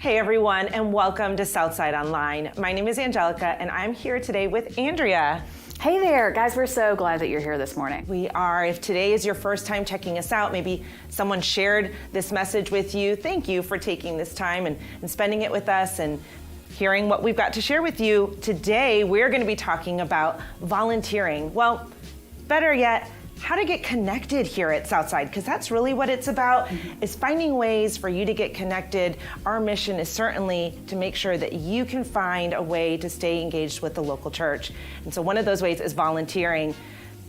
Hey everyone, and welcome to Southside Online. My name is Angelica, and I'm here today with Andrea. Hey there, guys, we're so glad that you're here this morning. We are. If today is your first time checking us out, maybe someone shared this message with you, thank you for taking this time and spending it with us and hearing what we've got to share with you. Today, we're going to be talking about volunteering. Well, better yet, how to get connected here at Southside, because that's really what it's about, is finding ways for you to get connected. Our mission is certainly to make sure that you can find a way to stay engaged with the local church. And so one of those ways is volunteering.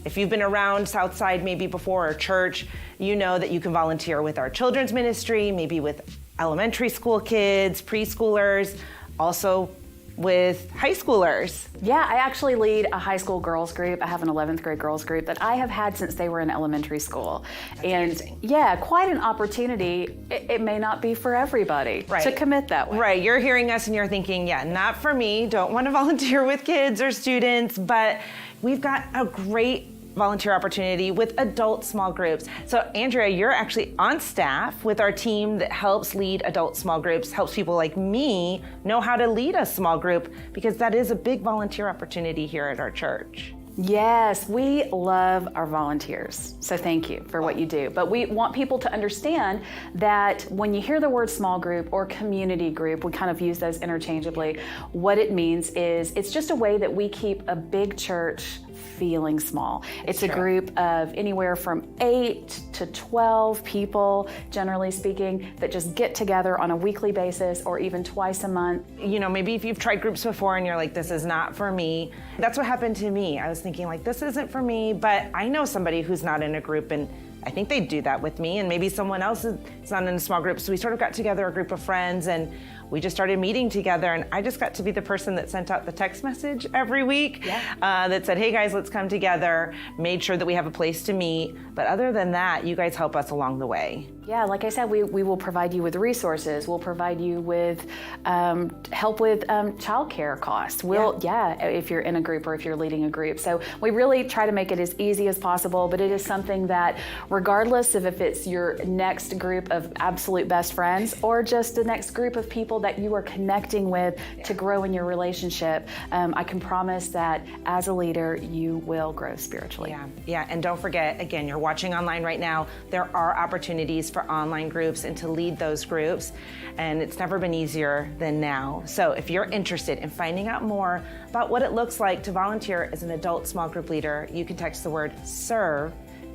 If you've been around Southside maybe before, or church, you know that you can volunteer with our children's ministry, maybe with elementary school kids, preschoolers, also with high schoolers. Yeah, I actually lead a high school girls group. I have an 11th grade girls group that I have had since they were in elementary school. That's and amazing. Yeah, quite an opportunity. It may not be for everybody to commit that way. Right, you're hearing us and you're thinking, yeah, not for me, don't want to volunteer with kids or students, but we've got a great volunteer opportunity with adult small groups. So Andrea, you're actually on staff with our team that helps lead adult small groups, helps people like me know how to lead a small group, because that is a big volunteer opportunity here at our church. Yes, we love our volunteers, so thank you for what you do. But we want people to understand that when you hear the word small group or community group, we kind of use those interchangeably. What it means is it's just a way that we keep a big church feeling small. It's a group of anywhere from 8 to 12 people, generally speaking, that just get together on a weekly basis or even twice a month. You know, maybe if you've tried groups before and you're like, this is not for me. That's what happened to me. I was thinking like, this isn't for me, but I know somebody who's not in a group, and I think they'd do that with me, and maybe someone else is not in a small group. So we sort of got together, a group of friends, and we just started meeting together, and I just got to be the person that sent out the text message every week that said, hey guys, let's come together, made sure that we have a place to meet. But other than that, you guys help us along the way. Yeah, like I said, we will provide you with resources. We'll provide you with help with childcare costs. If you're in a group or if you're leading a group. So we really try to make it as easy as possible, but it is something that regardless of if it's your next group of absolute best friends or just the next group of people that you are connecting with to grow in your relationship, I can promise that as a leader, you will grow spiritually. Yeah, and don't forget, again, you're watching online right now, there are opportunities for online groups and to lead those groups, and it's never been easier than now. So if you're interested in finding out more about what it looks like to volunteer as an adult small group leader, you can text the word SERVE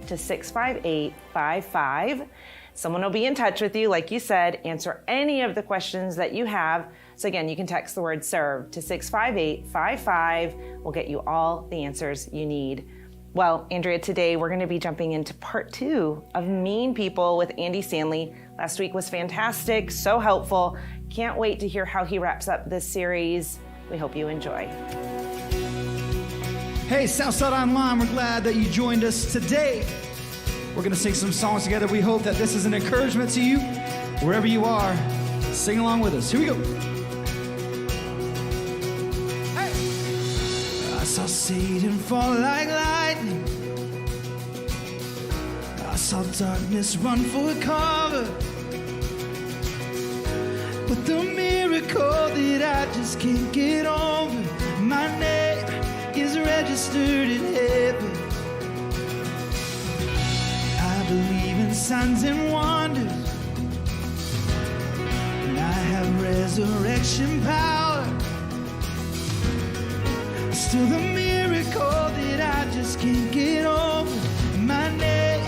to 65855. Someone will be in touch with you, like you said, answer any of the questions that you have. So again, you can text the word SERVE to 65855. We'll get you all the answers you need. Well, Andrea, today we're going to be jumping into part 2 of Mean People with Andy Stanley. Last week was fantastic, so helpful. Can't wait to hear how he wraps up this series. We hope you enjoy. Hey, Southside Online, we're glad that you joined us today. We're going to sing some songs together. We hope that this is an encouragement to you. Wherever you are, sing along with us. Here we go. Hey. I saw Satan fall like lightning. I saw darkness run for cover. But the miracle that I just can't get over, my name is registered in heaven. I believe in signs and wonders, and I have resurrection power. Still the miracle that I just can't get over, my name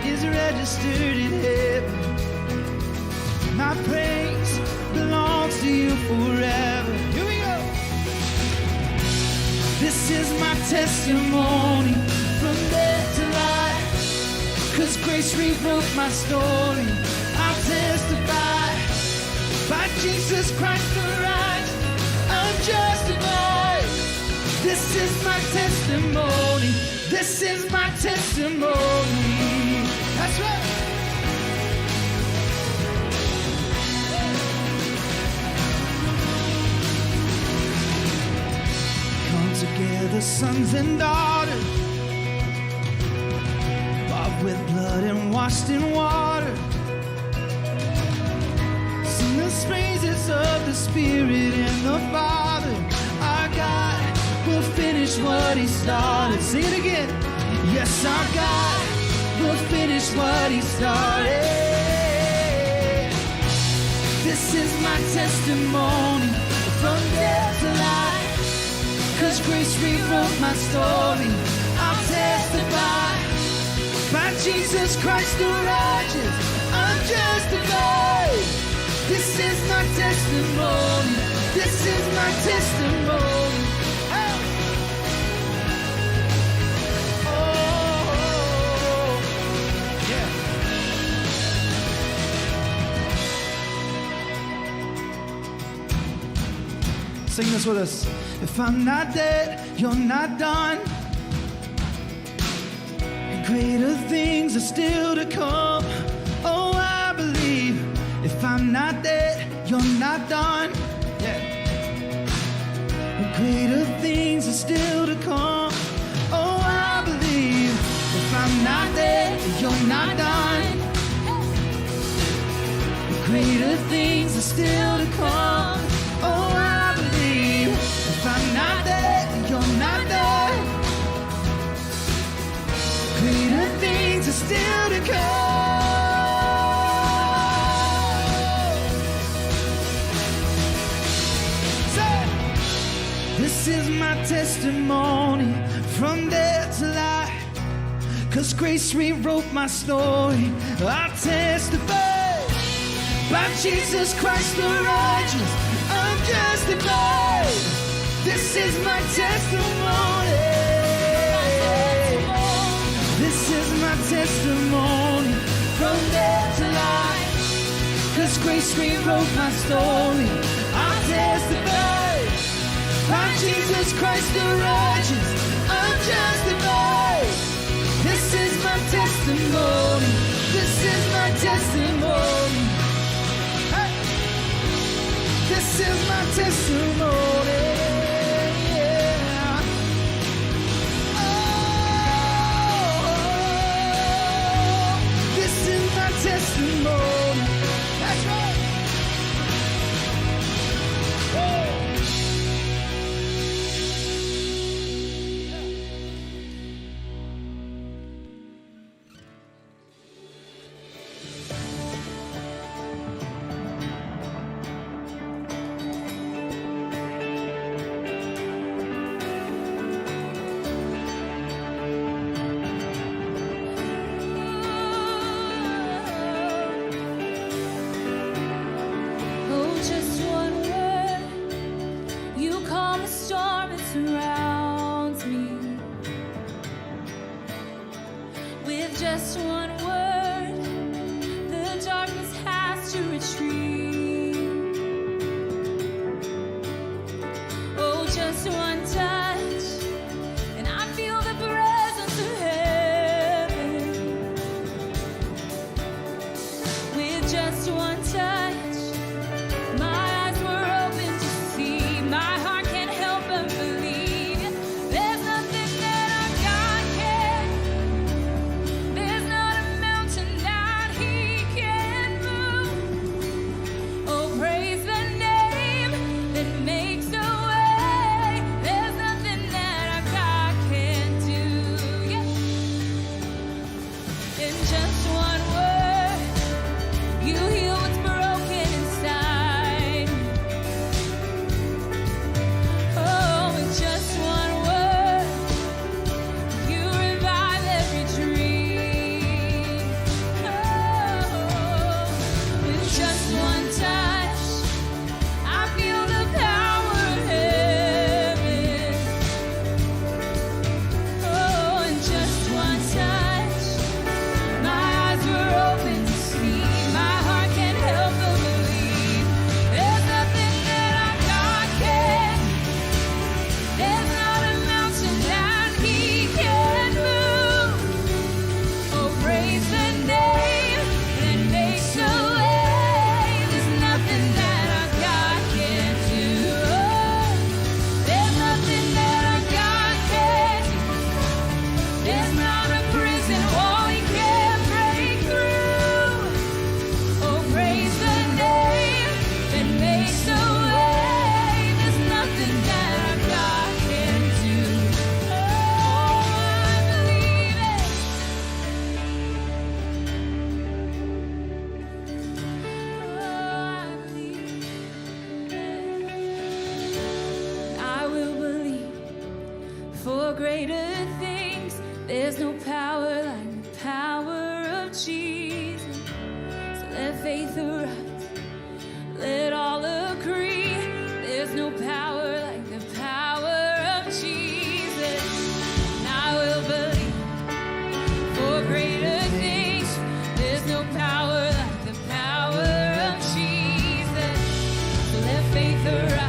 is registered in heaven. My praise belongs to you forever. Here we go. This is my testimony from death to life, 'cause grace rewrote my story. I'll testify, by Jesus Christ the right, I'm justified. This is my testimony. This is my testimony. That's right. Come together, sons and daughters, bought with blood and washed in water. Sing the praises gifts of the Spirit and the Father. Our God will finish what He started. Sing it again. Yes, our God will finish what He started. This is my testimony from death to life. 'Cause grace rewrote my story. I'll testify. By Jesus Christ the righteous, I'm justified. This is my testimony. This is my testimony. Oh, yeah. Sing this with us. If I'm not dead, you're not done. Greater things are still to come. Oh, I believe. If I'm not dead, you're not done. Yeah. Greater things are still to come. Oh, I believe. If I'm not dead, you're not done. Greater things are still to come. Oh, I believe. If I'm not dead, you're not done. Greater things are still to come. Say, this is my testimony from death to life. 'Cause grace rewrote my story. I testify. By Jesus Christ the righteous, I'm justified. This is my testimony. This is my testimony from death to life. 'Cause grace rewrote my story. I testify. By Jesus Christ the righteous, I'm justified. This is my testimony. This is my testimony. Hey. This is my testimony. Testimony. That's right. Surrounds me with just one word, the darkness has to retreat. Oh, just one touch, and I feel the presence of heaven. With just one touch, my eyes were open to see. My heart can't help but believe. There's nothing that our God can. There's not greater things. There's no power like the power of Jesus. So let faith arise, let all agree. There's no power like the power of Jesus. And I will believe for greater things. There's no power like the power of Jesus. So let faith arise.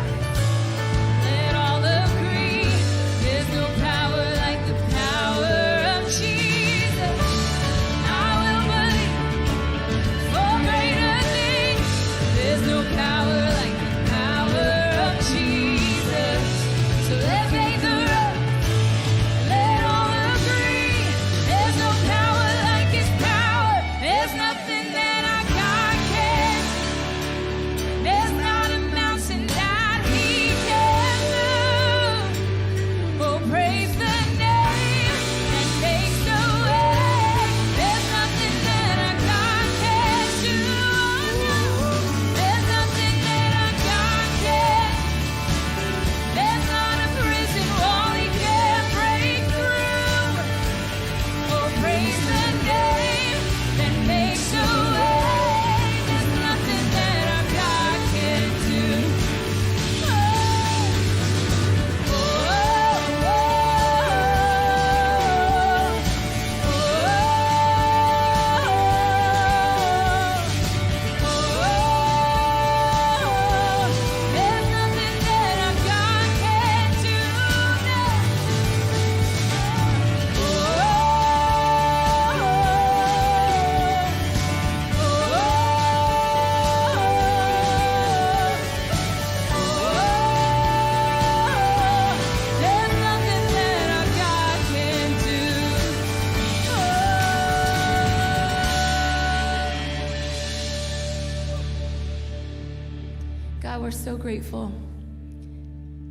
God, we're so grateful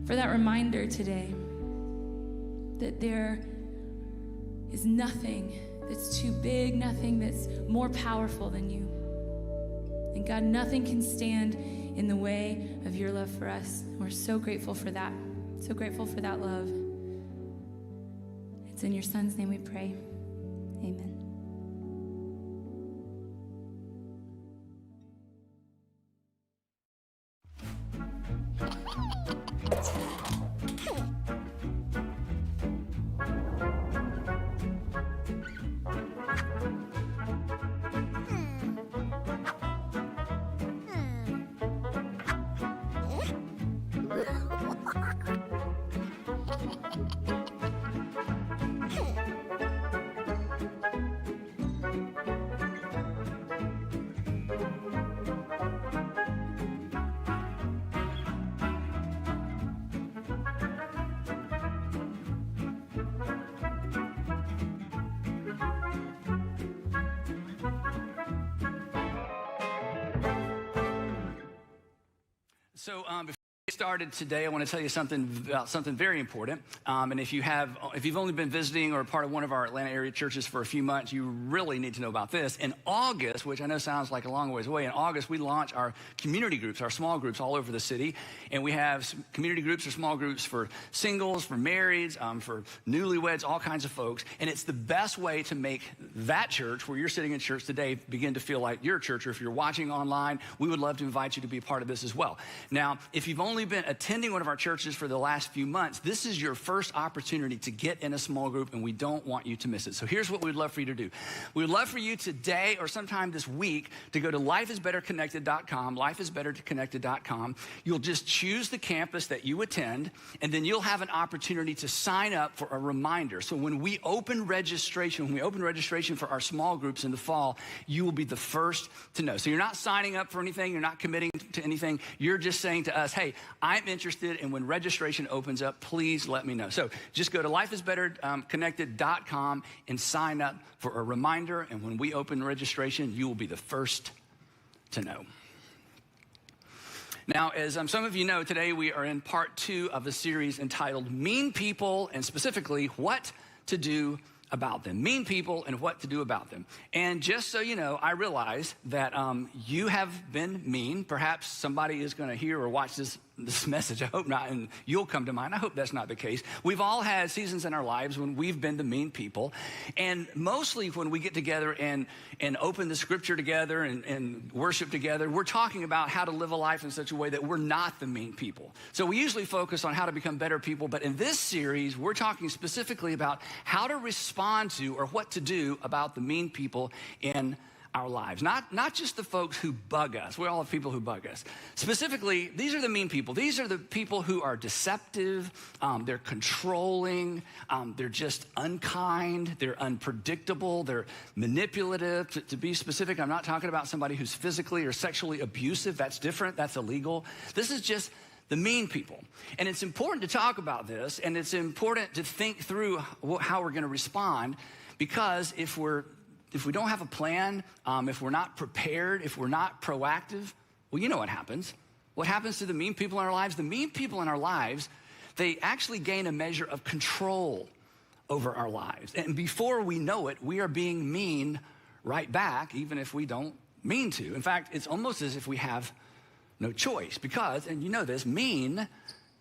for that reminder today that there is nothing that's too big, nothing that's more powerful than you. And God, nothing can stand in the way of your love for us. We're so grateful for that. So grateful for that love. It's in your Son's name we pray. Amen. So before we get started today, I want to tell you something about something very important. And if you've only been visiting or part of one of our Atlanta area churches for a few months, you really need to know about this. In August, which I know sounds like a long ways away, in August we launch our community groups, our small groups all over the city. And we have community groups or small groups for singles, for marrieds, for newlyweds, all kinds of folks. And it's the best way to make that church, where you're sitting in church today, begin to feel like your church. Or if you're watching online, we would love to invite you to be a part of this as well. Now, if you've only been attending one of our churches for the last few months, this is your first opportunity to get in a small group, and we don't want you to miss it. So here's what we'd love for you to do. We would love for you today or sometime this week to go to lifeisbetterconnected.com, lifeisbetterconnected.com. You'll just choose the campus that you attend, and then you'll have an opportunity to sign up for a reminder. So when we open registration for our small groups in the fall, you will be the first to know. So you're not signing up for anything, you're not committing to anything, you're just saying to us, hey, I'm interested, and when registration opens up, please let me know. So just go to lifeisbetterconnected.com and sign up for a reminder, and when we open registration, you will be the first to know. Now, as some of you know, today we are in part 2 of a series entitled Mean People, and specifically, What to Do About Them. Mean people and what to do about them. And just so you know, I realize that you have been mean. Perhaps somebody is going to hear or watch this this message. I hope not, and you'll come to mind. I hope that's not the case. We've all had seasons in our lives when we've been the mean people, and mostly when we get together and open the scripture together and worship together, we're talking about how to live a life in such a way that we're not the mean people. So we usually focus on how to become better people, but in this series, we're talking specifically about how to respond to or what to do about the mean people in our lives. Not just the folks who bug us. We all have people who bug us. Specifically, these are the mean people. These are the people who are deceptive, they're controlling, they're just unkind, they're unpredictable, they're manipulative. To be specific, I'm not talking about somebody who's physically or sexually abusive. That's different, that's illegal. This is just the mean people. And it's important to talk about this, and it's important to think through how we're gonna respond, because if we don't have a plan, if we're not prepared, if we're not proactive, well, you know what happens. What happens to the mean people in our lives? The mean people in our lives, they actually gain a measure of control over our lives. And before we know it, we are being mean right back, even if we don't mean to. In fact, it's almost as if we have no choice, because, and you know this, mean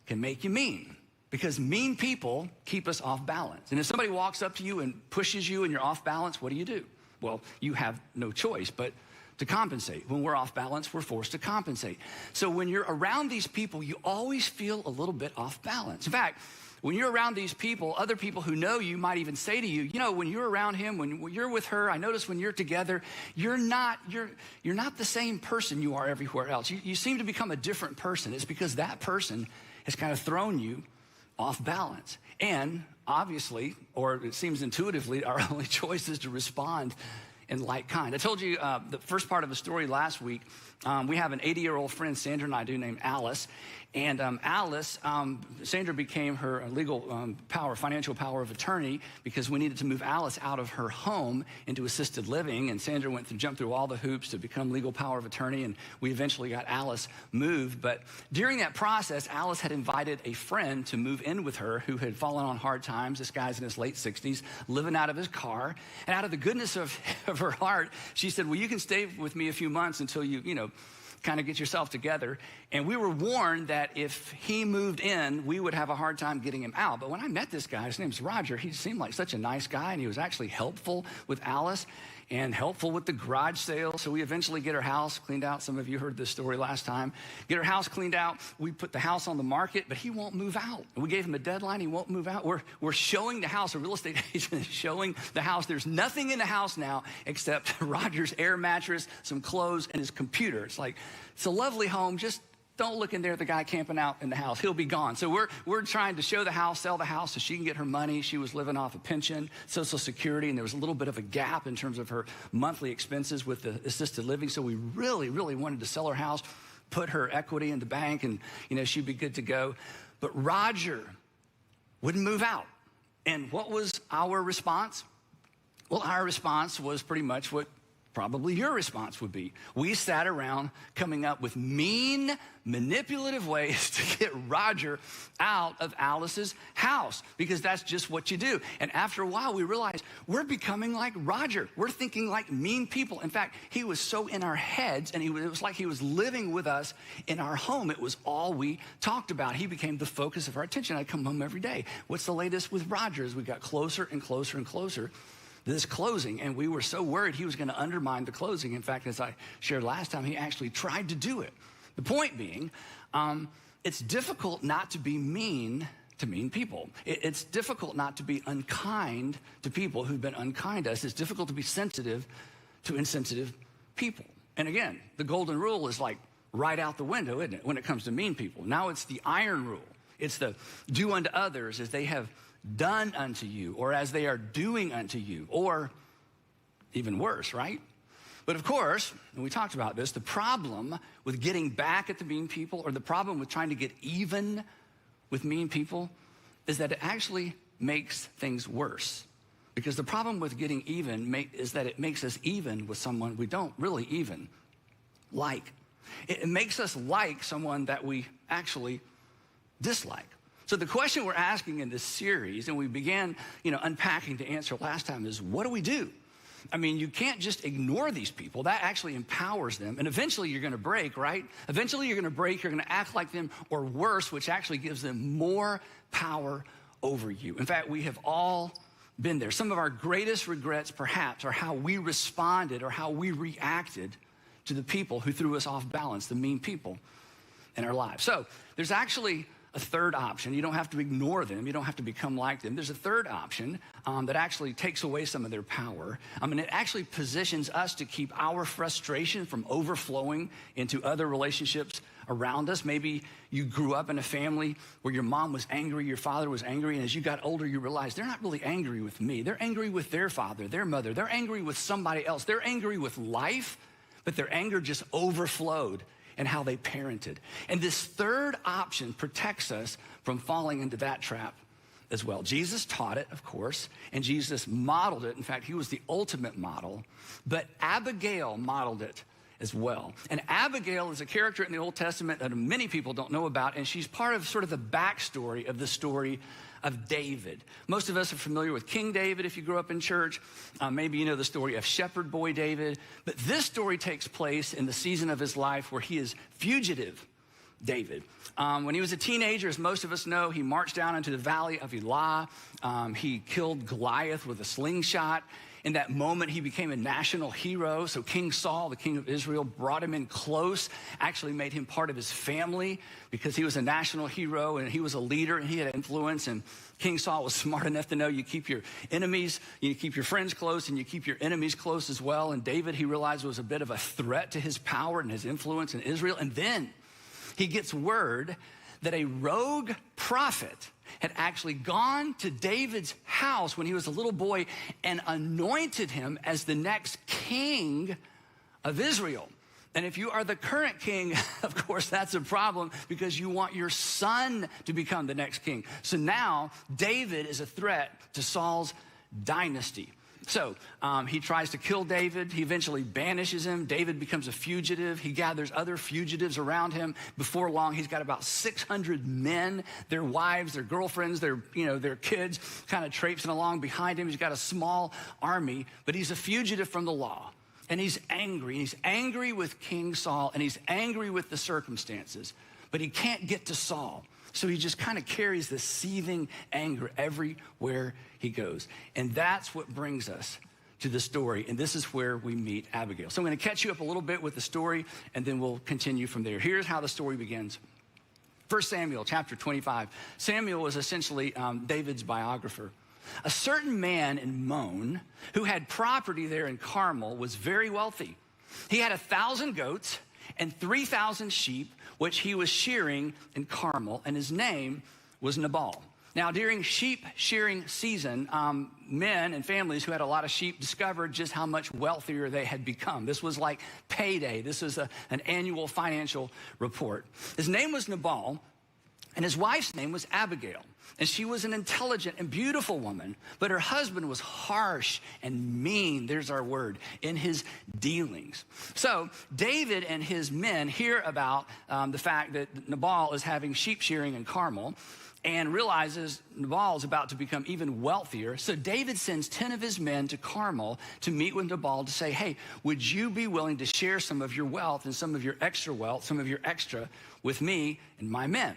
can make you mean. Because mean people keep us off balance. And if somebody walks up to you and pushes you and you're off balance, what do? Well, you have no choice but to compensate. When we're off balance, we're forced to compensate. So when you're around these people, you always feel a little bit off balance. In fact, when you're around these people, other people who know you might even say to you, you know, when you're around him, when you're with her, I notice when you're together, you're not the same person you are everywhere else. You seem to become a different person. It's because that person has kind of thrown you off balance. And obviously, or it seems intuitively, our only choice is to respond in like kind. I told you the first part of the story last week. We have an 80-year-old friend, Sandra and I do, named Alice. And Sandra became her legal financial power of attorney because we needed to move Alice out of her home into assisted living. And Sandra jumped through all the hoops to become legal power of attorney. And we eventually got Alice moved. But during that process, Alice had invited a friend to move in with her who had fallen on hard times. This guy's in his late 60s, living out of his car. And out of the goodness of her heart, she said, well, you can stay with me a few months until you kind of get yourself together. And we were warned that if he moved in, we would have a hard time getting him out. But when I met this guy, his name's Roger, he seemed like such a nice guy, and he was actually helpful with Alice and helpful with the garage sale. So we eventually get her house cleaned out. Some of you heard this story last time. Get her house cleaned out. We put the house on the market, but he won't move out. And we gave him a deadline. He won't move out. We're showing the house. A real estate agent is showing the house. There's nothing in the house now except Roger's air mattress, some clothes, and his computer. It's a lovely home. Just don't look in there at the guy camping out in the house. He'll be gone. So we're trying to show the house, sell the house so she can get her money. She was living off a pension, Social Security, and there was a little bit of a gap in terms of her monthly expenses with the assisted living. So we really, really wanted to sell her house, put her equity in the bank, and she'd be good to go. But Roger wouldn't move out. And what was our response? Well, our response was pretty much what probably your response would be. We sat around coming up with mean, manipulative ways to get Roger out of Alice's house, because that's just what you do. And after a while, we realized we're becoming like Roger. We're thinking like mean people. In fact, he was so in our heads, and it was like he was living with us in our home. It was all we talked about. He became the focus of our attention. I'd come home every day. What's the latest with Roger? As we got closer and closer and closer this closing, and we were so worried he was going to undermine the closing. In fact, as I shared last time, he actually tried to do it. The point being, it's difficult not to be mean to mean people. It's difficult not to be unkind to people who've been unkind to us. It's difficult to be sensitive to insensitive people. And again, the golden rule is like right out the window, isn't it, when it comes to mean people? Now it's the iron rule. It's the do unto others as they have done unto you, or as they are doing unto you, or even worse, right? But of course, and we talked about this, the problem with getting back at the mean people, or the problem with trying to get even with mean people, is that it actually makes things worse. Because the problem with getting even is that it makes us even with someone we don't really even like. It makes us like someone that we actually dislike. So the question we're asking in this series, and we began, unpacking to answer last time, is what do we do? I mean, you can't just ignore these people. That actually empowers them. And eventually you're going to break, right? Eventually you're going to break, you're going to act like them, or worse, which actually gives them more power over you. In fact, we have all been there. Some of our greatest regrets, perhaps, are how we responded or how we reacted to the people who threw us off balance, the mean people in our lives. So there's actually a third option. You don't have to ignore them. You don't have to become like them. There's a third option that actually takes away some of their power. It actually positions us to keep our frustration from overflowing into other relationships around us. Maybe you grew up in a family where your mom was angry, your father was angry, and as you got older, you realized they're not really angry with me. They're angry with their father, their mother. They're angry with somebody else. They're angry with life, but their anger just overflowed and how they parented. And this third option protects us from falling into that trap as well. Jesus taught it, of course, and Jesus modeled it. In fact, he was the ultimate model, but Abigail modeled it as well. And Abigail is a character in the Old Testament that many people don't know about, and she's part of sort of the backstory of the story of David. Most of us are familiar with King David if you grew up in church. Maybe you know the story of shepherd boy David. But this story takes place in the season of his life where he is fugitive David. When he was a teenager, as most of us know, he marched down into the valley of Elah. He killed Goliath with a slingshot. In that moment, he became a national hero. So King Saul, the king of Israel, brought him in close, actually made him part of his family because he was a national hero and he was a leader and he had influence. And King Saul was smart enough to know you keep your enemies, you keep your friends close and you keep your enemies close as well. And David, he realized, was a bit of a threat to his power and his influence in Israel. And then he gets word that a rogue prophet had actually gone to David's house when he was a little boy and anointed him as the next king of Israel. And if you are the current king, of course, that's a problem because you want your son to become the next king. So now David is a threat to Saul's dynasty. So he tries to kill David. He eventually banishes him. David becomes a fugitive. He gathers other fugitives around him. Before long, he's got about 600 men, their wives, their girlfriends, their kids kind of traipsing along behind him. He's got a small army, but he's a fugitive from the law. And he's angry. He's angry with King Saul, and he's angry with the circumstances. But he can't get to Saul. So he just kind of carries this seething anger everywhere he goes. And that's what brings us to the story. And this is where we meet Abigail. So I'm going to catch you up a little bit with the story, and then we'll continue from there. Here's how the story begins. 1 Samuel chapter 25. Samuel was essentially David's biographer. A certain man in Mon who had property there in Carmel was very wealthy. He had 1,000 goats and 3,000 sheep, which he was shearing in Carmel, and his name was Nabal. Now, during sheep shearing season, men and families who had a lot of sheep discovered just how much wealthier they had become. This was like payday. This was an annual financial report. His name was Nabal, and his wife's name was Abigail. And she was an intelligent and beautiful woman, but her husband was harsh and mean, there's our word, in his dealings. So David and his men hear about the fact that Nabal is having sheep shearing in Carmel and realizes Nabal is about to become even wealthier. So David sends 10 of his men to Carmel to meet with Nabal to say, hey, would you be willing to share some of your wealth and some of your extra wealth, some of your extra with me and my men?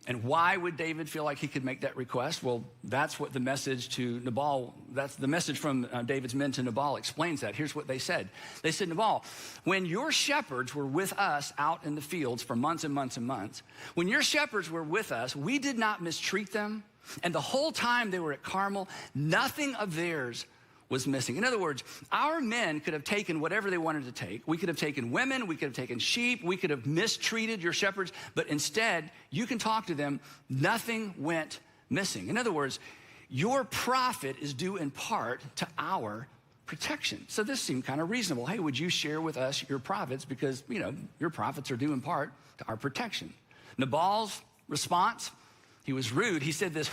And why would David feel like he could make that request? Well, that's what the message to Nabal, that's the message from David's men to Nabal explains that. Here's what they said. They said, Nabal, when your shepherds were with us out in the fields for months and months and months, when your shepherds were with us, we did not mistreat them. And the whole time they were at Carmel, nothing of theirs was missing. In other words, our men could have taken whatever they wanted to take. We could have taken women, we could have taken sheep, we could have mistreated your shepherds, but instead, you can talk to them, nothing went missing. In other words, your profit is due in part to our protection. So this seemed kind of reasonable. Hey, would you share with us your profits because, your profits are due in part to our protection. Nabal's response, he was rude. He said this,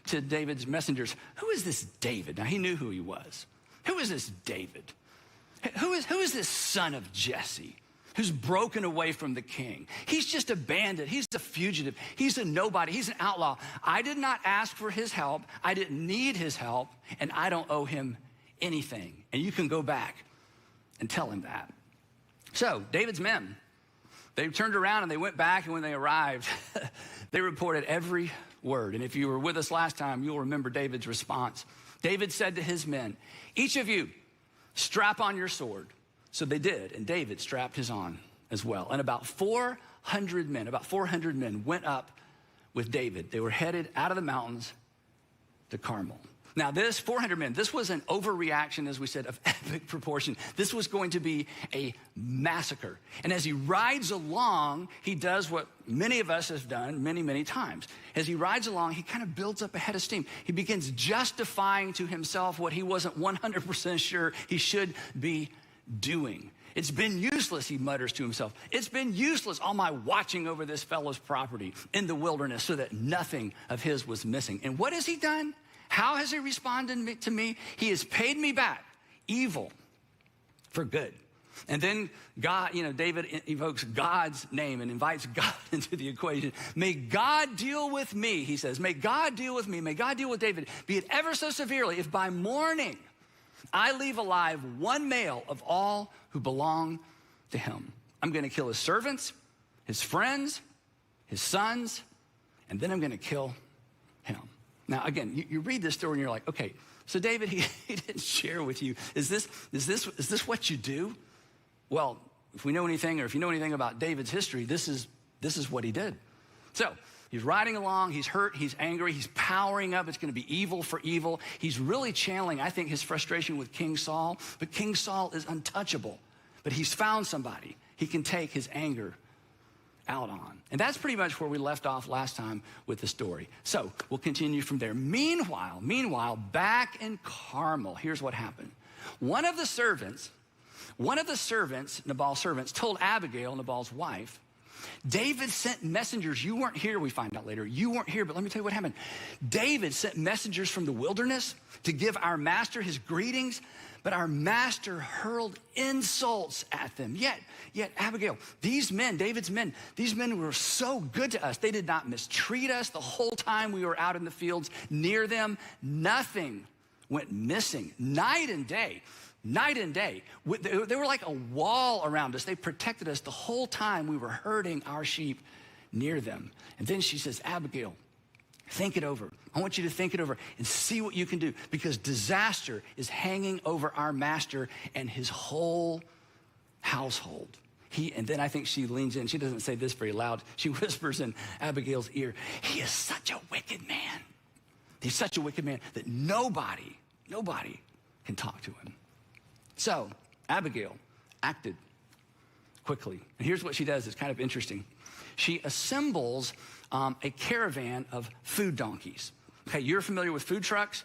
to David's messengers, who is this David? Now, he knew who he was. Who is this David? Who is this son of Jesse who's broken away from the king? He's just a bandit. He's a fugitive. He's a nobody. He's an outlaw. I did not ask for his help. I didn't need his help, and I don't owe him anything. And you can go back and tell him that. So David's men, they turned around and they went back, and when they arrived, they reported every word. And if you were with us last time, you'll remember David's response. David said to his men, each of you strap on your sword. So they did, and David strapped his on as well. And about 400 men went up with David. They were headed out of the mountains to Carmel. Now this 400 men, this was an overreaction, as we said, of epic proportion. This was going to be a massacre. And as he rides along, he does what many of us have done many, many times. As he rides along, he kind of builds up a head of steam. He begins justifying to himself what he wasn't 100% sure he should be doing. It's been useless, he mutters to himself. It's been useless, all my watching over this fellow's property in the wilderness so that nothing of his was missing. And what has he done? How has he responded to me? He has paid me back evil for good. And then God, David evokes God's name and invites God into the equation. May God deal with me, he says. May God deal with me. May God deal with David, be it ever so severely, if by morning I leave alive one male of all who belong to him. I'm going to kill his servants, his friends, his sons, and then I'm going to kill him. Now, again, you read this story and you're like, okay, so David, he didn't share with you. Is this what you do? Well, if we know anything, or if you know anything about David's history, this is what he did. So he's riding along, he's hurt, he's angry, he's powering up. It's going to be evil for evil. He's really channeling, I think, his frustration with King Saul. But King Saul is untouchable. But he's found somebody he can take his anger out on. And that's pretty much where we left off last time with the story. So we'll continue from there. Meanwhile, back in Carmel, here's what happened. One of the servants, Nabal's servants, told Abigail, Nabal's wife, David sent messengers. You weren't here, we find out later. You weren't here, but let me tell you what happened. David sent messengers from the wilderness to give our master his greetings, but our master hurled insults at them. Yet, Abigail, these men, David's men, these men were so good to us. They did not mistreat us the whole time we were out in the fields near them. Nothing went missing, night and day. Night and day. They were like a wall around us. They protected us the whole time we were herding our sheep near them. And then she says, Abigail, think it over. I want you to think it over and see what you can do, because disaster is hanging over our master and his whole household. And then I think she leans in. She doesn't say this very loud. She whispers in Abigail's ear, he is such a wicked man. He's such a wicked man that nobody can talk to him. So Abigail acted quickly. And here's what she does. It's kind of interesting. She assembles a caravan of food donkeys. Okay, you're familiar with food trucks?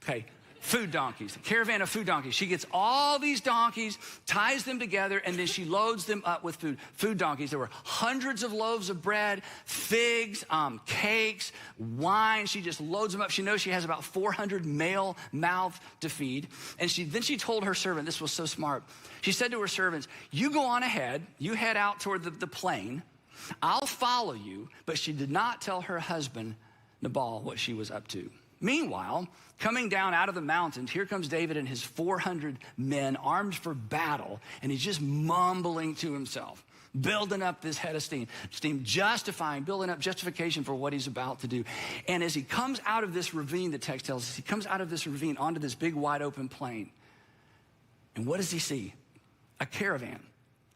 Okay, food donkeys, a caravan of food donkeys. She gets all these donkeys, ties them together, and then she loads them up with food. Food donkeys. There were hundreds of loaves of bread, figs, cakes, wine. She just loads them up. She knows she has about 400 male mouths to feed. And then she told her servant, this was so smart. She said to her servants, you go on ahead, you head out toward the plain. I'll follow you. But she did not tell her husband, Nabal, what she was up to. Meanwhile, coming down out of the mountains, here comes David and his 400 men armed for battle, and he's just mumbling to himself, building up this head of steam, building up justification for what he's about to do. And as he comes out of this ravine, the text tells us, he comes out of this ravine onto this big wide open plain. And what does he see? A caravan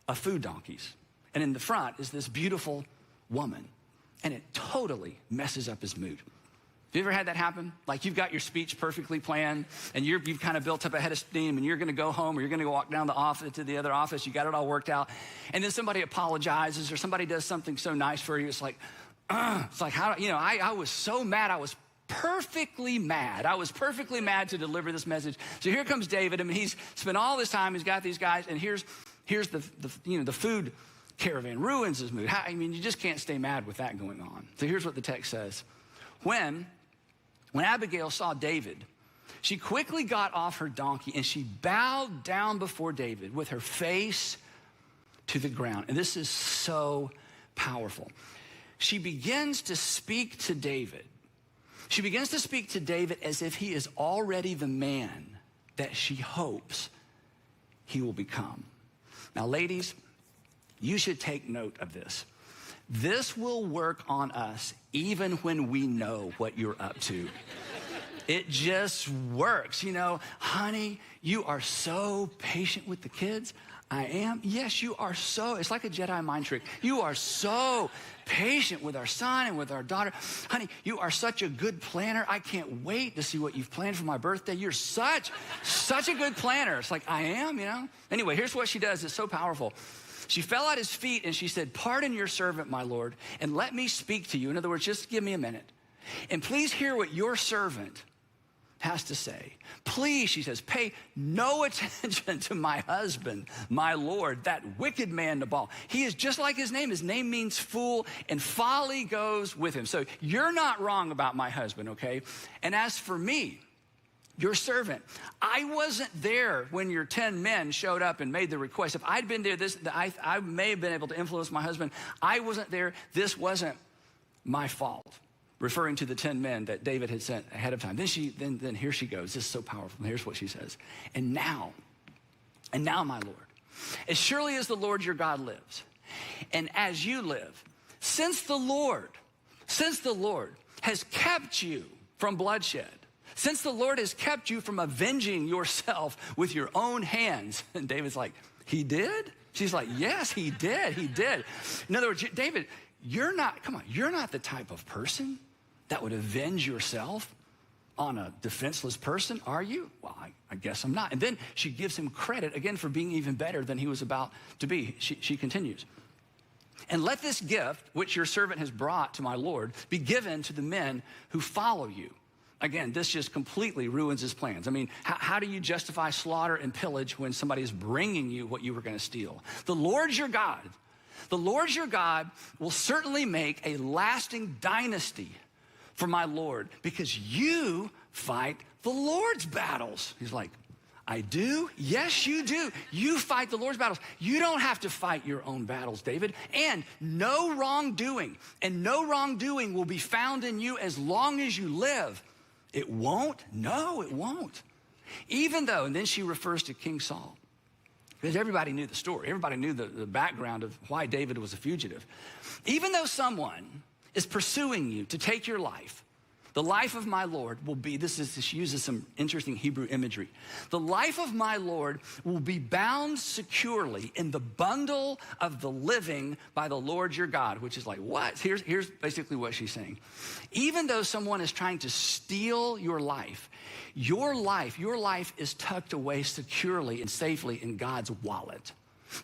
of food donkeys. And in the front is this beautiful woman. And it totally messes up his mood. Have you ever had that happen? Like you've got your speech perfectly planned and you've kind of built up a head of steam and you're going to go home or you're going to go walk down the office to the other office. You got it all worked out. And then somebody apologizes or somebody does something so nice for you. It's like, how, I was so mad. I was perfectly mad. I was perfectly mad to deliver this message. So here comes David. I mean, he's spent all this time. He's got these guys and here's the food caravan ruins his mood. You just can't stay mad with that going on. So here's what the text says. When Abigail saw David, she quickly got off her donkey and she bowed down before David with her face to the ground. And this is so powerful. She begins to speak to David. She begins to speak to David as if he is already the man that she hopes he will become. Now, ladies, you should take note of this. This will work on us even when we know what you're up to. It just works. You know, honey, you are so patient with the kids. I am. Yes, you are so. It's like a Jedi mind trick. You are so patient with our son and with our daughter. Honey, you are such a good planner. I can't wait to see what you've planned for my birthday. You're such a good planner. It's like, I am, you know. Anyway, here's what she does. It's so powerful. She fell at his feet and she said, pardon your servant, my Lord, and let me speak to you. In other words, just give me a minute. And please hear what your servant has to say. Please, she says, pay no attention to my husband, my Lord, that wicked man Nabal. He is just like his name. His name means fool, and folly goes with him. So you're not wrong about my husband, okay? And as for me, your servant, I wasn't there when your 10 men showed up and made the request. If I'd been there, I may have been able to influence my husband. I wasn't there. This wasn't my fault. Referring to the 10 men that David had sent ahead of time. Then here she goes. This is so powerful. Here's what she says. And now, my Lord, as surely as the Lord your God lives, and as you live, since the Lord has kept you from bloodshed, since the Lord has kept you from avenging yourself with your own hands. And David's like, he did? She's like, yes, he did. In other words, David, you're not the type of person that would avenge yourself on a defenseless person, are you? Well, I guess I'm not. And then she gives him credit, again, for being even better than he was about to be. She continues. And let this gift, which your servant has brought to my Lord, be given to the men who follow you. Again, this just completely ruins his plans. I mean, how do you justify slaughter and pillage when somebody is bringing you what you were going to steal? The Lord your God will certainly make a lasting dynasty for my Lord, because you fight the Lord's battles. He's like, I do? Yes, you do. You fight the Lord's battles. You don't have to fight your own battles, David. And no wrongdoing will be found in you as long as you live. It won't? No, it won't. Even though, and then she refers to King Saul, because everybody knew the story. Everybody knew the background of why David was a fugitive. Even though someone is pursuing you to take your life, the life of my Lord will be, she uses some interesting Hebrew imagery. The life of my Lord will be bound securely in the bundle of the living by the Lord your God, which is like, what? Here's basically what she's saying. Even though someone is trying to steal your life is tucked away securely and safely in God's wallet.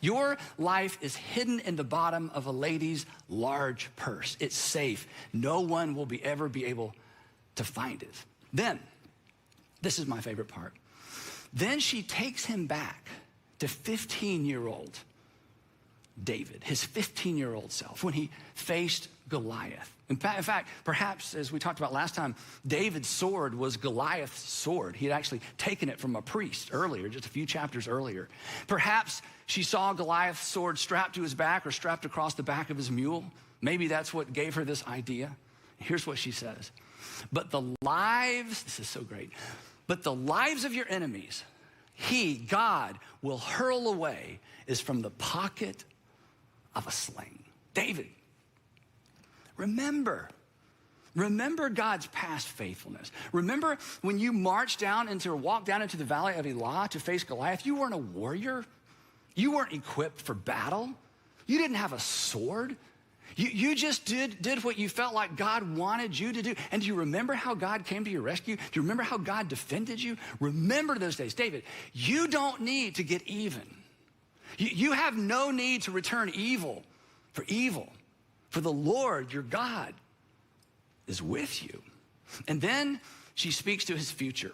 Your life is hidden in the bottom of a lady's large purse. It's safe. No one will ever be able to find it. Then, this is my favorite part. Then she takes him back to 15-year-old David, his 15-year-old self, when he faced Goliath. In fact, perhaps, as we talked about last time, David's sword was Goliath's sword. He had actually taken it from a priest earlier, just a few chapters earlier. Perhaps she saw Goliath's sword strapped to his back or strapped across the back of his mule. Maybe that's what gave her this idea. Here's what she says. But the lives, this is so great, but the lives of your enemies, God, will hurl away as from the pocket of a sling. David, remember God's past faithfulness. Remember when you walked down into the valley of Elah to face Goliath, you weren't a warrior. You weren't equipped for battle. You didn't have a sword. You just did what you felt like God wanted you to do. And do you remember how God came to your rescue? Do you remember how God defended you? Remember those days. David, you don't need to get even. You have no need to return evil. For the Lord, your God, is with you. And then she speaks to his future.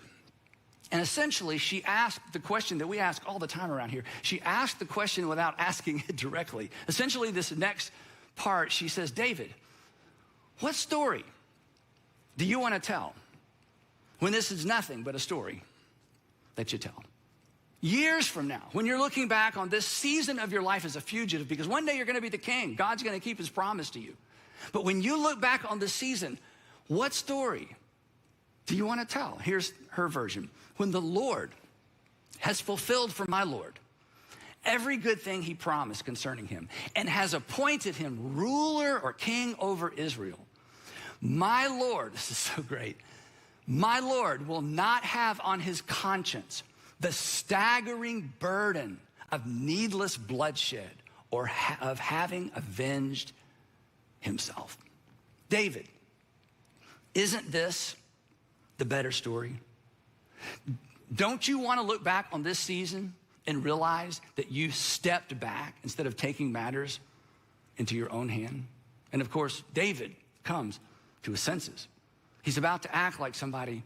And essentially, she asked the question that we ask all the time around here. She asked the question without asking it directly. Essentially, this next part, she says, David, what story do you want to tell when this is nothing but a story that you tell? Years from now, when you're looking back on this season of your life as a fugitive, because one day you're going to be the king. God's going to keep his promise to you. But when you look back on this season, what story do you want to tell? Here's her version. When the Lord has fulfilled for my Lord every good thing he promised concerning him, and has appointed him ruler or king over Israel. My Lord," this is so great, "my Lord will not have on his conscience the staggering burden of needless bloodshed or of having avenged himself." David, isn't this the better story? Don't you want to look back on this season and realize that you stepped back instead of taking matters into your own hand? And of course, David comes to his senses. He's about to act like somebody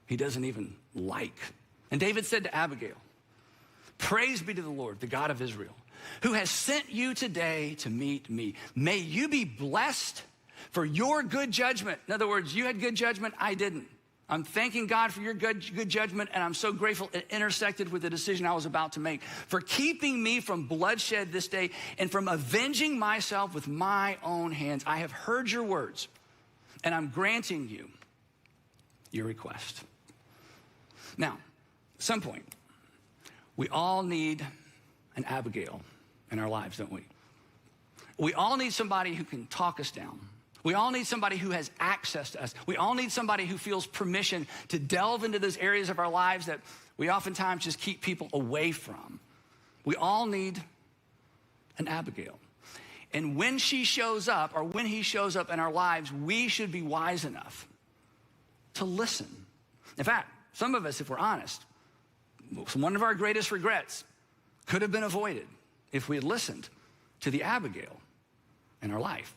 he doesn't even like. And David said to Abigail, "Praise be to the Lord, the God of Israel, who has sent you today to meet me. May you be blessed for your good judgment." In other words, you had good judgment, I didn't. I'm thanking God for your good judgment, and I'm so grateful it intersected with the decision I was about to make, for keeping me from bloodshed this day and from avenging myself with my own hands. I have heard your words, and I'm granting you your request. Now, at some point, we all need an Abigail in our lives, don't we? We all need somebody who can talk us down. We all need somebody who has access to us. We all need somebody who feels permission to delve into those areas of our lives that we oftentimes just keep people away from. We all need an Abigail. And when she shows up, or when he shows up in our lives, we should be wise enough to listen. In fact, some of us, if we're honest, one of our greatest regrets could have been avoided if we had listened to the Abigail in our life.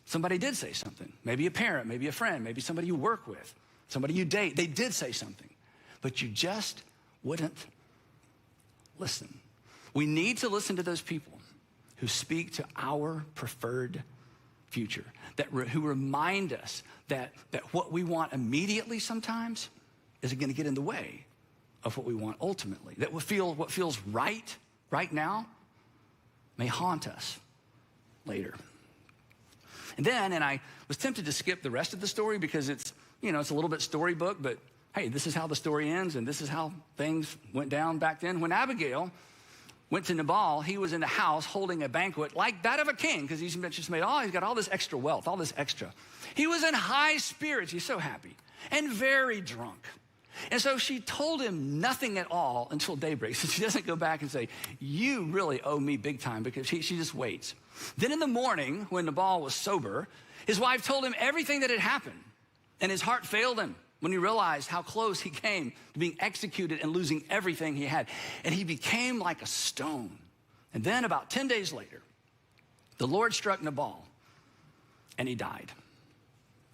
Somebody did say something, maybe a parent, maybe a friend, maybe somebody you work with, somebody you date. They did say something, but you just wouldn't listen. We need to listen to those people who speak to our preferred future, who remind us that what we want immediately sometimes is going to get in the way of what we want ultimately. That what feels right now may haunt us later. And I was tempted to skip the rest of the story because it's a little bit storybook, but hey, this is how the story ends, and this is how things went down back then. When Abigail went to Nabal, he was in the house holding a banquet like that of a king, because he's just made, he's got all this extra wealth, all this extra. He was in high spirits, he's so happy, and very drunk. And so she told him nothing at all until daybreak. So she doesn't go back and say, "You really owe me big time," because she just waits. Then in the morning, when Nabal was sober, his wife told him everything that had happened. And his heart failed him when he realized how close he came to being executed and losing everything he had. And he became like a stone. And then about 10 days later, the Lord struck Nabal and he died.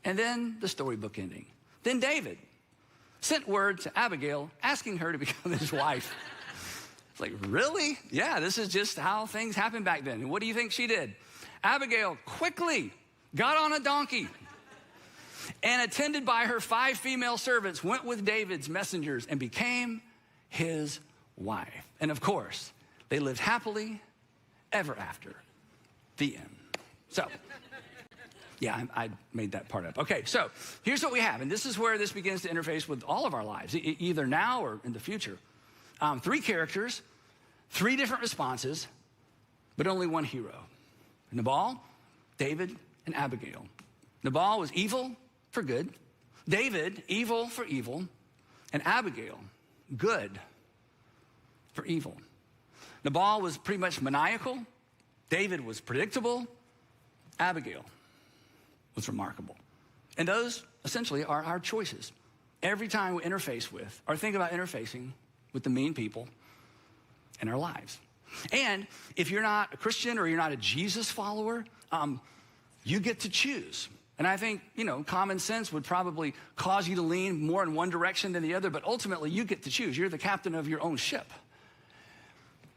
And then the storybook ending. Then David sent word to Abigail asking her to become his wife. It's like, really? Yeah, this is just how things happened back then. And what do you think she did? Abigail quickly got on a donkey and, attended by her 5 female servants, went with David's messengers and became his wife. And of course, they lived happily ever after. The end. So, yeah, I made that part up. Okay, so here's what we have. And this is where this begins to interface with all of our lives, either now or in the future. 3 characters, 3 different responses, but only one hero. Nabal, David, and Abigail. Nabal was evil for good. David, evil for evil. And Abigail, good for evil. Nabal was pretty much maniacal. David was predictable. Abigail was remarkable. And those essentially are our choices. Every time we interface with, or think about interfacing with the mean people in our lives. And if you're not a Christian or you're not a Jesus follower, you get to choose. And I think, common sense would probably cause you to lean more in one direction than the other, but ultimately you get to choose. You're the captain of your own ship.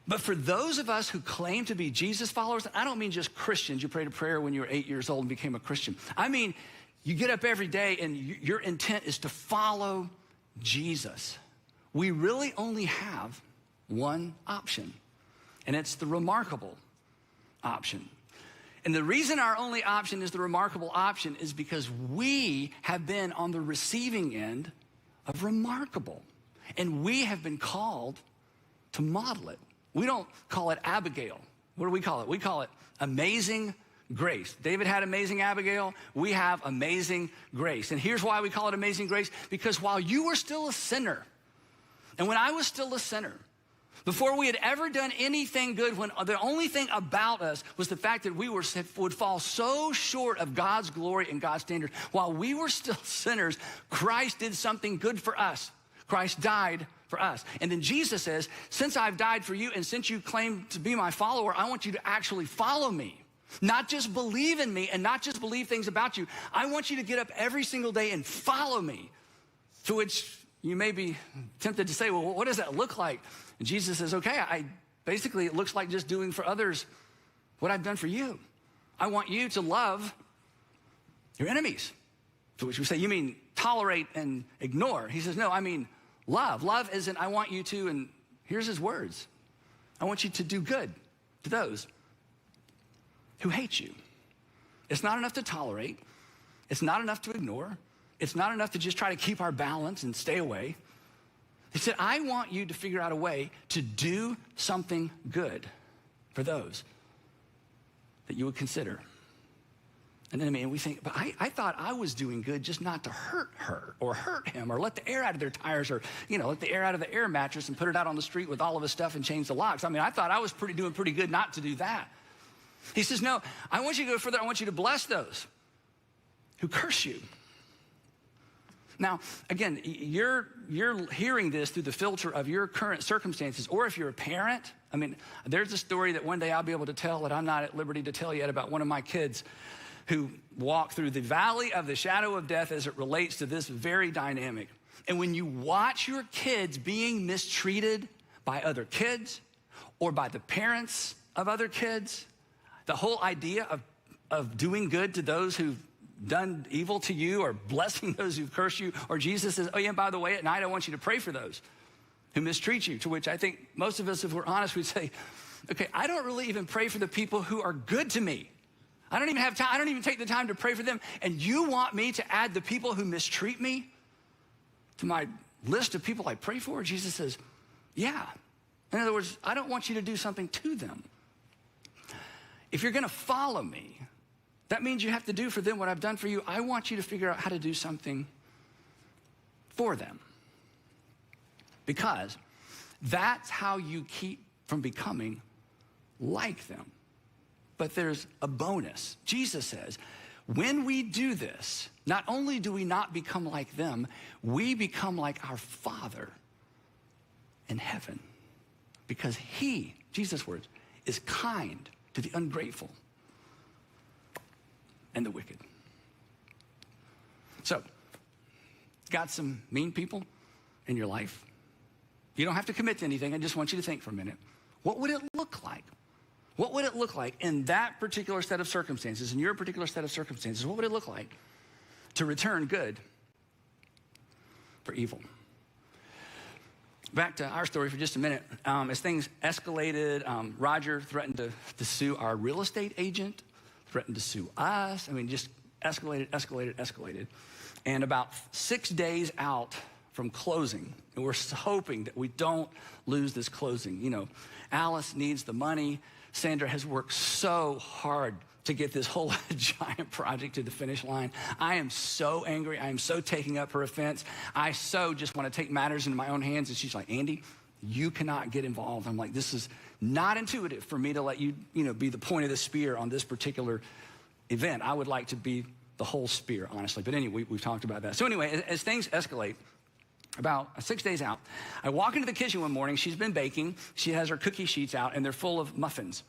But for those of us who claim to be Jesus followers, I don't mean just Christians. You prayed a prayer when you were 8 years old and became a Christian. I mean, you get up every day and your intent is to follow Jesus. We really only have one option, and it's the remarkable option. And the reason our only option is the remarkable option is because we have been on the receiving end of remarkable. And we have been called to model it. We don't call it Abigail. What do we call it? We call it amazing grace. David had amazing Abigail. We have amazing grace. And here's why we call it amazing grace. Because while you were still a sinner, and when I was still a sinner, before we had ever done anything good, when the only thing about us was the fact that we would fall so short of God's glory and God's standard, while we were still sinners, Christ did something good for us. Christ died for us. And then Jesus says, since I've died for you and since you claim to be my follower, I want you to actually follow me. Not just believe in me and not just believe things about you. I want you to get up every single day and follow me. To which you may be tempted to say, well, what does that look like? And Jesus says, okay, basically it looks like just doing for others what I've done for you. I want you to love your enemies. To which we say, you mean tolerate and ignore? He says, no, I mean love. Love isn't I want you to, and here's his words. I want you to do good to those who hate you. It's not enough to tolerate. It's not enough to ignore. It's not enough to just try to keep our balance and stay away. He said, I want you to figure out a way to do something good for those that you would consider an enemy. And we think, but I thought I was doing good just not to hurt her or hurt him or let the air out of their tires or, let the air out of the air mattress and put it out on the street with all of his stuff and change the locks. I mean, I thought I was doing pretty good not to do that. He says, no, I want you to go further. I want you to bless those who curse you. Now, again, you're hearing this through the filter of your current circumstances, or if you're a parent, I mean, there's a story that one day I'll be able to tell that I'm not at liberty to tell yet about one of my kids who walked through the valley of the shadow of death as it relates to this very dynamic. And when you watch your kids being mistreated by other kids or by the parents of other kids, the whole idea of doing good to those who've done evil to you or blessing those who curse you, or Jesus says, oh yeah, by the way, at night I want you to pray for those who mistreat you, to which I think most of us, if we're honest, we'd say, okay, I don't really even pray for the people who are good to me. I don't even have time. I don't even take the time to pray for them. And you want me to add the people who mistreat me to my list of people I pray for? Jesus says, yeah. In other words, I don't want you to do something to them. If you're going to follow me, that means you have to do for them what I've done for you. I want you to figure out how to do something for them. Because that's how you keep from becoming like them. But there's a bonus. Jesus says, when we do this, not only do we not become like them, we become like our Father in heaven. Because he, Jesus' words, is kind to the ungrateful and the wicked. So, got some mean people in your life? You don't have to commit to anything. I just want you to think for a minute. What would it look like? What would it look like in that particular set of circumstances, in your particular set of circumstances? What would it look like to return good for evil? Back to our story for just a minute. As things escalated, Roger threatened to sue our real estate agent, threatened to sue us. I mean, just escalated. And about 6 days out from closing, and we're hoping that we don't lose this closing. You know, Alice needs the money. Sandra has worked so hard to get this whole giant project to the finish line. I am so angry. I am so taking up her offense. I so just want to take matters into my own hands. And she's like, Andy, you cannot get involved. I'm like, this is not intuitive for me to let you, be the point of the spear on this particular event. I would like to be the whole spear, honestly. But anyway, we've talked about that. So anyway, as things escalate, about 6 days out, I walk into the kitchen one morning. She's been baking. She has her cookie sheets out, and they're full of muffins.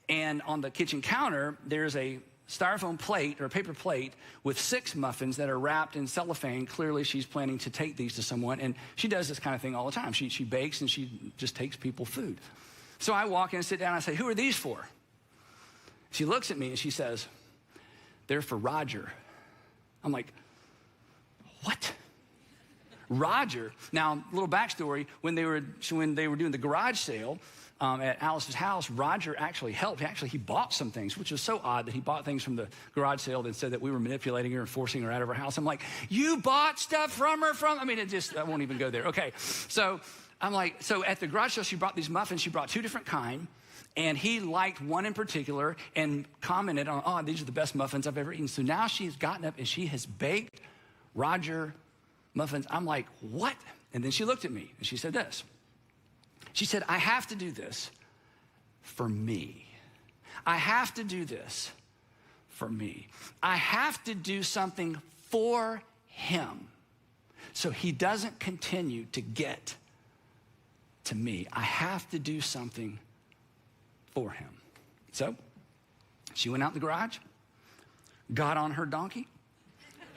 And on the kitchen counter, there's a styrofoam plate or a paper plate with 6 muffins that are wrapped in cellophane. Clearly, she's planning to take these to someone. And she does this kind of thing all the time. She bakes, and she just takes people food. So I walk in and sit down, and I say, who are these for? She looks at me, and she says, they're for Roger. I'm like, what? Roger. Now, little backstory, when they were doing the garage sale at Alice's house, Roger actually helped. He bought some things, which was so odd that he bought things from the garage sale that said that we were manipulating her and forcing her out of her house. I'm like, you bought stuff from her? I won't even go there. Okay, so I'm like, so at the garage sale, she brought these muffins. She brought 2 different kinds. And he liked one in particular and commented on, oh, these are the best muffins I've ever eaten. So now she's gotten up and she has baked Roger muffins. I'm like, what? And then she looked at me and she said this. She said, I have to do this for me. I have to do this for me. I have to do something for him so he doesn't continue to get to me. I have to do something for him. So she went out in the garage, got on her donkey,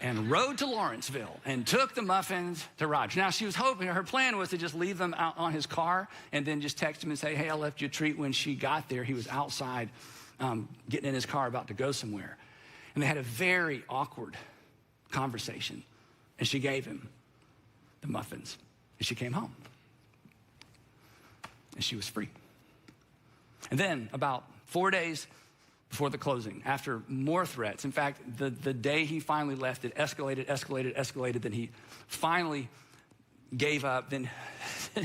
and rode to Lawrenceville and took the muffins to Roger. Now, she was hoping, her plan was to just leave them out on his car and then just text him and say, hey, I left you a treat. When she got there, he was outside getting in his car about to go somewhere. And they had a very awkward conversation. And she gave him the muffins. And she came home. And she was free. And then about 4 days before the closing, after more threats, in fact, the day he finally left, it escalated. Then he finally gave up. Then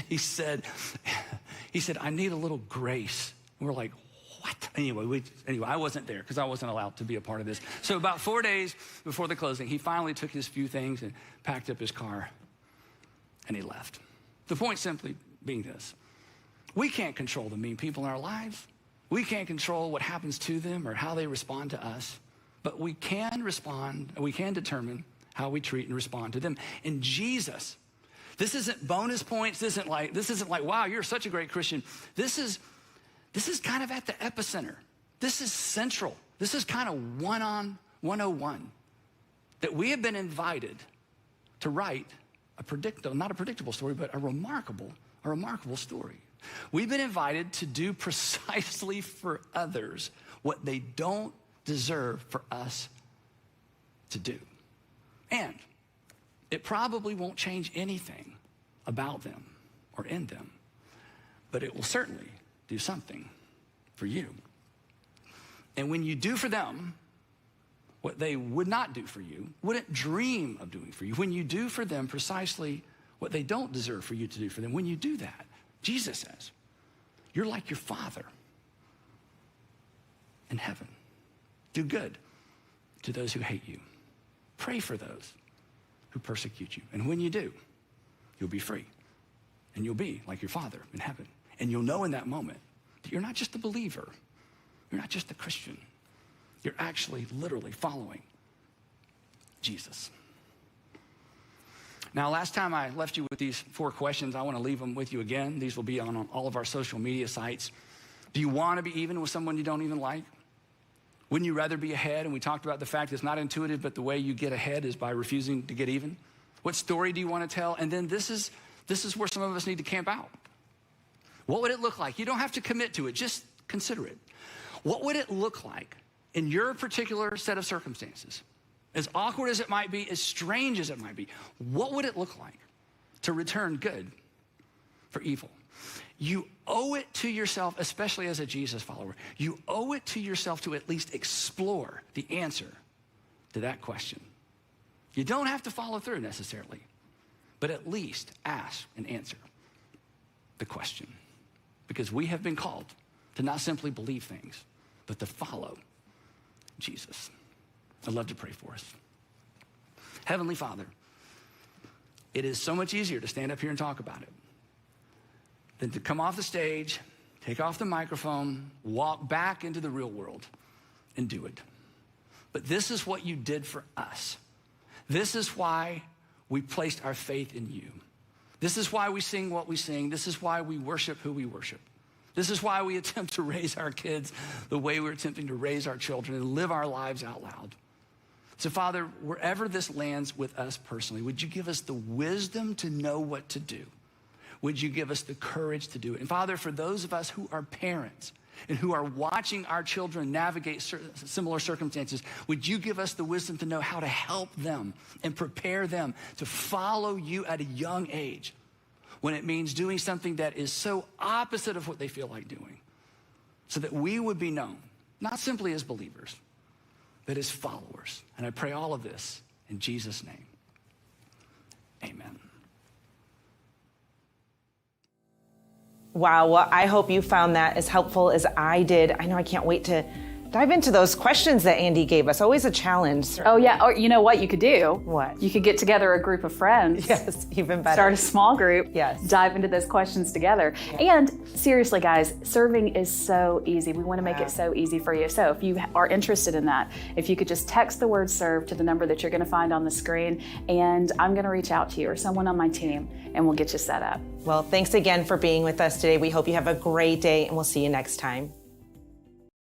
he said, I need a little grace. And we're like, what? Anyway, I wasn't there because I wasn't allowed to be a part of this. So about 4 days before the closing, he finally took his few things and packed up his car and he left. The point simply being this. We can't control the mean people in our lives. We can't control what happens to them or how they respond to us, but we can determine how we treat and respond to them. And Jesus, this isn't bonus points. This isn't like, wow, you're such a great Christian. This is kind of at the epicenter. This is central. This is kind of 101 that we have been invited to write not a predictable story, but a remarkable story. We've been invited to do precisely for others what they don't deserve for us to do. And it probably won't change anything about them or in them, but it will certainly do something for you. And when you do for them what they would not do for you, wouldn't dream of doing for you, when you do for them precisely what they don't deserve for you to do for them, when you do that, Jesus says, you're like your Father in heaven. Do good to those who hate you. Pray for those who persecute you. And when you do, you'll be free. And you'll be like your Father in heaven. And you'll know in that moment that you're not just a believer. You're not just a Christian. You're actually literally following Jesus. Now, last time I left you with these 4 questions, I want to leave them with you again. These will be on all of our social media sites. Do you want to be even with someone you don't even like? Wouldn't you rather be ahead? And we talked about the fact it's not intuitive, but the way you get ahead is by refusing to get even. What story do you want to tell? And then this is where some of us need to camp out. What would it look like? You don't have to commit to it. Just consider it. What would it look like in your particular set of circumstances? As awkward as it might be, as strange as it might be, what would it look like to return good for evil? You owe it to yourself, especially as a Jesus follower, you owe it to yourself to at least explore the answer to that question. You don't have to follow through necessarily, but at least ask and answer the question. Because we have been called to not simply believe things, but to follow Jesus. I'd love to pray for us. Heavenly Father, it is so much easier to stand up here and talk about it than to come off the stage, take off the microphone, walk back into the real world and do it. But this is what you did for us. This is why we placed our faith in you. This is why we sing what we sing. This is why we worship who we worship. This is why we attempt to raise our kids the way we're attempting to raise our children and live our lives out loud. So, Father, wherever this lands with us personally, would you give us the wisdom to know what to do? Would you give us the courage to do it? And, Father, for those of us who are parents and who are watching our children navigate similar circumstances, would you give us the wisdom to know how to help them and prepare them to follow you at a young age when it means doing something that is so opposite of what they feel like doing, so that we would be known, not simply as believers, but as followers. And I pray all of this in Jesus' name. Amen. Wow, well, I hope you found that as helpful as I did. I know I can't wait to dive into those questions that Andy gave us. Always a challenge. Oh yeah, or you know what you could do? What? You could get together a group of friends. Yes, even better. Start a small group. Yes. Dive into those questions together. And seriously, guys, serving is so easy. We want to make it so easy for you. So if you are interested in that, if you could just text the word serve to the number that you're going to find on the screen, and I'm going to reach out to you or someone on my team, and we'll get you set up. Well, thanks again for being with us today. We hope you have a great day, and we'll see you next time.